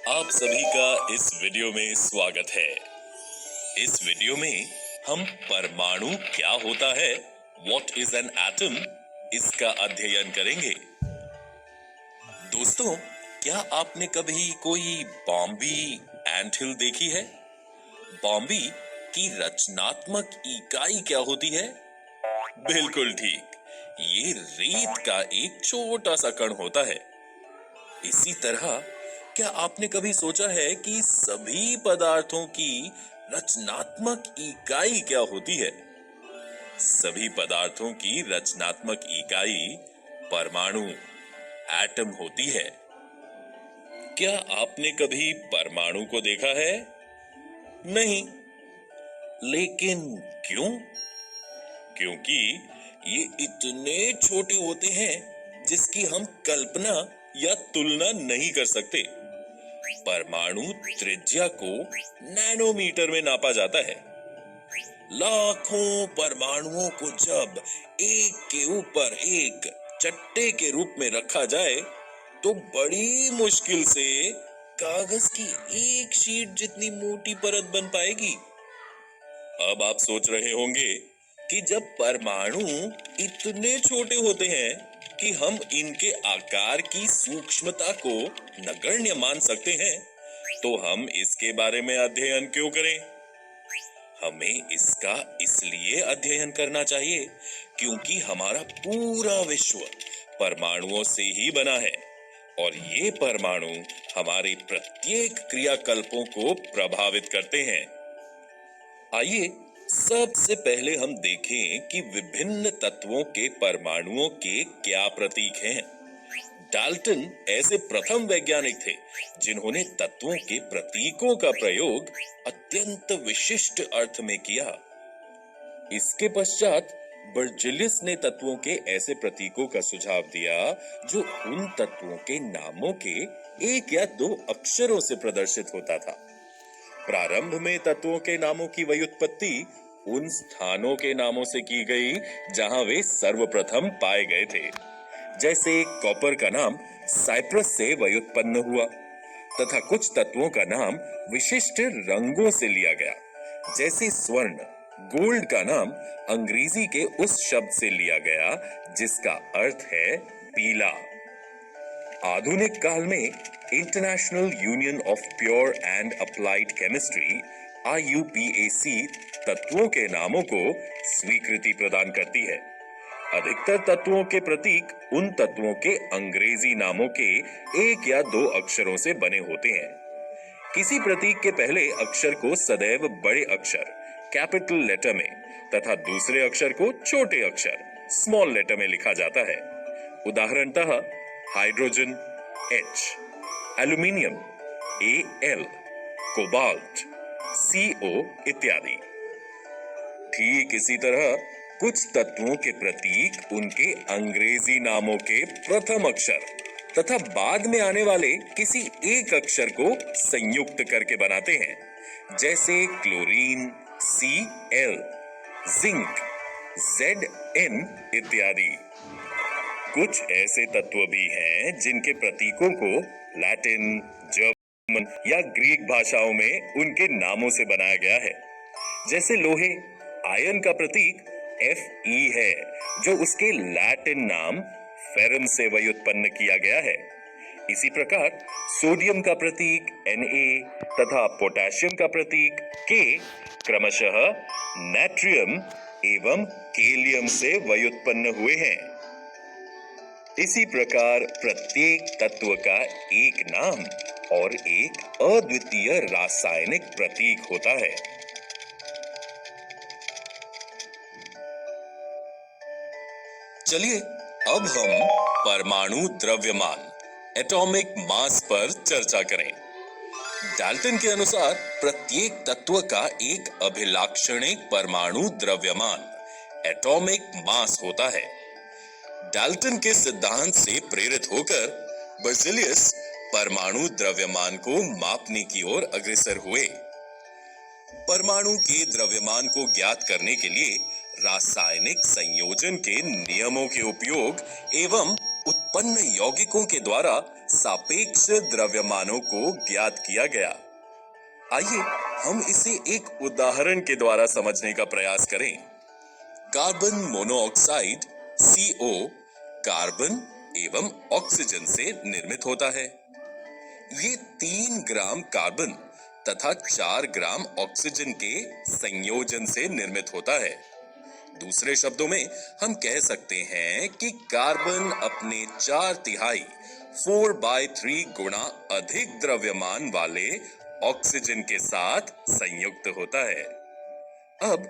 आप सभी का इस वीडियो में स्वागत है। इस वीडियो में हम परमाणु क्या होता है, What is an atom, इसका अध्ययन करेंगे। दोस्तों, क्या आपने कभी कोई बॉम्बी एंटहिल देखी है? बॉम्बी की रचनात्मक इकाई क्या होती है? बिल्कुल ठीक, ये रेत का एक छोटा सा कण होता है। इसी तरह क्या आपने कभी सोचा है कि सभी पदार्थों की रचनात्मक इकाई क्या होती है? सभी पदार्थों की रचनात्मक इकाई परमाणु, एटम होती है। क्या आपने कभी परमाणु को देखा है? नहीं। लेकिन क्यों? क्योंकि ये इतने छोटे होते हैं जिसकी हम कल्पना या तुलना नहीं कर सकते। परमाणु त्रिज्या को नैनोमीटर में नापा जाता है। लाखों परमाणुओं को जब एक के ऊपर एक चट्टे के रूप में रखा जाए तो बड़ी मुश्किल से कागज की एक शीट जितनी मोटी परत बन पाएगी। अब आप सोच रहे होंगे कि जब परमाणु इतने छोटे होते हैं कि हम इनके आकार की सूक्ष्मता को नगण्य मान सकते हैं, तो हम इसके बारे में अध्ययन क्यों करें? हमें इसका इसलिए अध्ययन करना चाहिए क्योंकि हमारा पूरा विश्व परमाणुओं से ही बना है और ये परमाणु हमारे प्रत्येक क्रियाकल्पों को प्रभावित करते हैं। आइए सबसे पहले हम देखें कि विभिन्न तत्वों के परमाणुओं के क्या प्रतीक हैं। डाल्टन ऐसे प्रथम वैज्ञानिक थे जिन्होंने तत्वों के प्रतीकों का प्रयोग अत्यंत विशिष्ट अर्थ में किया। इसके पश्चात बर्जिलियस ने तत्वों के ऐसे प्रतीकों का सुझाव दिया जो उन तत्वों के नामों के एक या दो अक्षरों से प्रदर्शित होता था। प्रारंभ में तत्वों के नामों की व्युत्पत्ति उन स्थानों के नामों से की गई जहां वे सर्वप्रथम पाए गए थे। जैसे कॉपर का नाम साइप्रस से व्युत्पन्न हुआ तथा कुछ तत्वों का नाम विशिष्ट रंगों से लिया गया। जैसे स्वर्ण, गोल्ड का नाम अंग्रेजी के उस शब्द से लिया गया जिसका अर्थ है पीला। आधुनिक काल में international union of pure and applied chemistry IUPAC तत्वों के नामों को स्वीकृति प्रदान करती है। अधिकतर तत्वों के प्रतीक उन तत्वों के अंग्रेजी नामों के एक या दो अक्षरों से बने होते हैं। किसी प्रतीक के पहले अक्षर को सदैव बड़े अक्षर कैपिटल लेटर में तथा दूसरे अक्षर को छोटे अक्षर स्मॉल लेटर में लिखा जाता है। उदाहरणतः hydrogen H, aluminium Al, cobalt CO इत्यादि। ठीक इसी तरह कुछ तत्वों के प्रतीक उनके अंग्रेजी नामों के प्रथम अक्षर तथा बाद में आने वाले किसी एक अक्षर को संयुक्त करके बनाते हैं। जैसे क्लोरीन Cl, जिंक Zn इत्यादि। कुछ ऐसे तत्व भी हैं जिनके प्रतीकों को लैटिन, जर्मन या ग्रीक भाषाओं में उनके नामों से बनाया गया है। जैसे लोहे, आयरन का प्रतीक Fe है जो उसके लैटिन नाम फेरम से व्युत्पन्न किया गया है। इसी प्रकार सोडियम का प्रतीक Na तथा पोटेशियम का प्रतीक K क्रमशः नाट्रियम एवं केलियम से व्युत्पन्न हुए हैं। इसी प्रकार प्रत्येक तत्व का एक नाम और एक अद्वितीय रासायनिक प्रतीक होता है। चलिए अब हम परमाणु द्रव्यमान एटॉमिक मास पर चर्चा करें। डाल्टन के अनुसार प्रत्येक तत्व का एक अभिलाक्षणिक परमाणु द्रव्यमान एटॉमिक मास होता है। डाल्टन के सिद्धांत से प्रेरित होकर बर्जिलियस परमाणु द्रव्यमान को मापने की ओर अग्रसर हुए। परमाणु के द्रव्यमान को ज्ञात करने के लिए रासायनिक संयोजन के नियमों के उपयोग एवं उत्पन्न यौगिकों के द्वारा सापेक्ष द्रव्यमानों को ज्ञात किया गया। आइए हम इसे एक उदाहरण के द्वारा समझने का प्रयास करें। कार्बन मोनोऑक्साइड CO कार्बन एवं ऑक्सीजन से निर्मित होता है। ये 3 ग्राम कार्बन तथा 4 ग्राम ऑक्सीजन के संयोजन से निर्मित होता है। दूसरे शब्दों में हम कह सकते हैं कि कार्बन अपने 4/3 4/3 गुना अधिक द्रव्यमान वाले ऑक्सीजन के साथ संयुक्त होता है। अब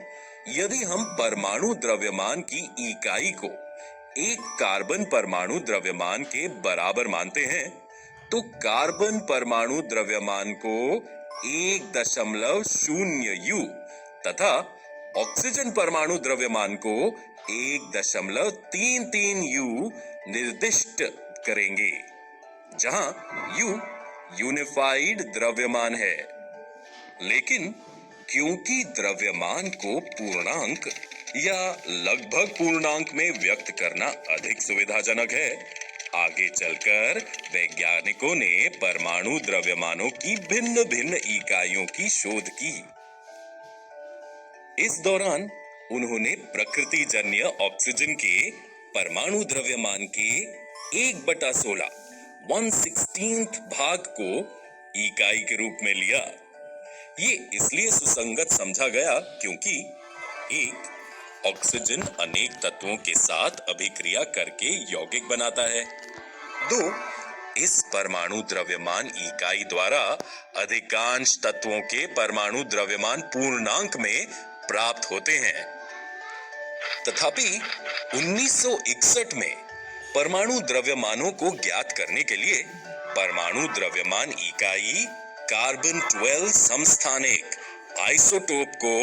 यदि हम परमाणु द्रव्यमान की इकाई को एक कार्बन परमाणु द्रव्यमान के बराबर मानते हैं, तो कार्बन परमाणु द्रव्यमान को 1.0 U तथा ऑक्सीजन परमाणु द्रव्यमान को 1.33 U निर्दिष्ट करेंगे, जहां U यूनिफाइड द्रव्यमान है। लेकिन क्योंकि द्रव्यमान को पूर्णांक या लगभग पूर्णांक में व्यक्त करना अधिक सुविधाजनक है, आगे चलकर वैज्ञानिकों ने परमाणु द्रव्यमानों की भिन्न भिन्न इकाइयों की शोध की। इस दौरान उन्होंने प्रकृति जन्य ऑक्सीजन के परमाणु द्रव्यमान के 1/16 1/16 भाग को इकाई के रूप में लिया। ये इसलिए सुसंगत समझा गया क्योंकि एक ऑक्सीजन अनेक तत्वों के साथ अभिक्रिया करके यौगिक बनाता है। 2 इस परमाणु द्रव्यमान इकाई द्वारा अधिकांश तत्वों के परमाणु द्रव्यमान पूर्णांक में प्राप्त होते हैं। तथापि 1961 में परमाणु द्रव्यमानों को ज्ञात करने के लिए परमाणु द्रव्यमान इकाई कार्बन 12 समस्थानिक आइसोटोप को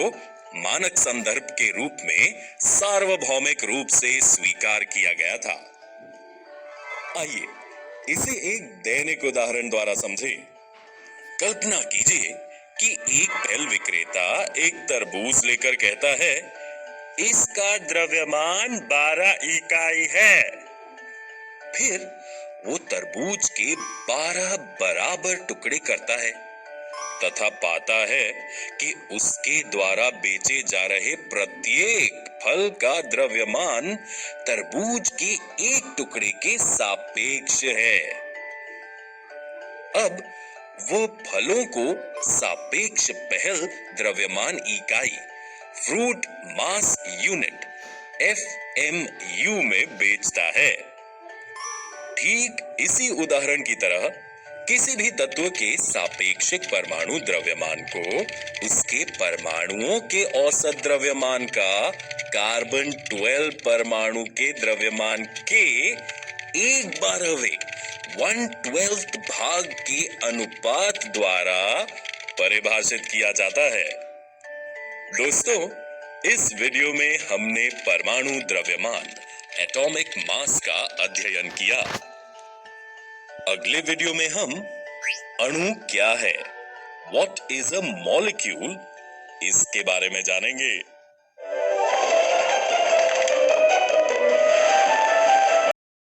मानक संदर्भ के रूप में सार्वभौमिक रूप से स्वीकार किया गया था। आइए इसे एक दैनिक उदाहरण द्वारा समझें। कल्पना कीजिए कि एक फल विक्रेता एक तरबूज लेकर कहता है, इसका द्रव्यमान 12 इकाई है। फिर वो तरबूज के 12 बराबर टुकड़े करता है तथा पाता है कि उसके द्वारा बेचे जा रहे प्रत्येक फल का द्रव्यमान तरबूज के एक टुकड़े के सापेक्ष है। अब वो फलों को सापेक्ष पहल द्रव्यमान इकाई फ्रूट मास यूनिट FMU में बेचता है। ठीक इसी उदाहरण की तरह किसी भी तत्व के सापेक्षिक परमाणु द्रव्यमान को उसके परमाणुओं के औसत द्रव्यमान का कार्बन 12 परमाणु के द्रव्यमान के 1/12वें 1/12 भाग के अनुपात द्वारा परिभाषित किया जाता है। दोस्तों, इस वीडियो में हमने परमाणु द्रव्यमान एटॉमिक मास का अध्ययन किया। अगले वीडियो में हम अणु क्या है, व्हाट इज अ मॉलिक्यूल, इसके बारे में जानेंगे।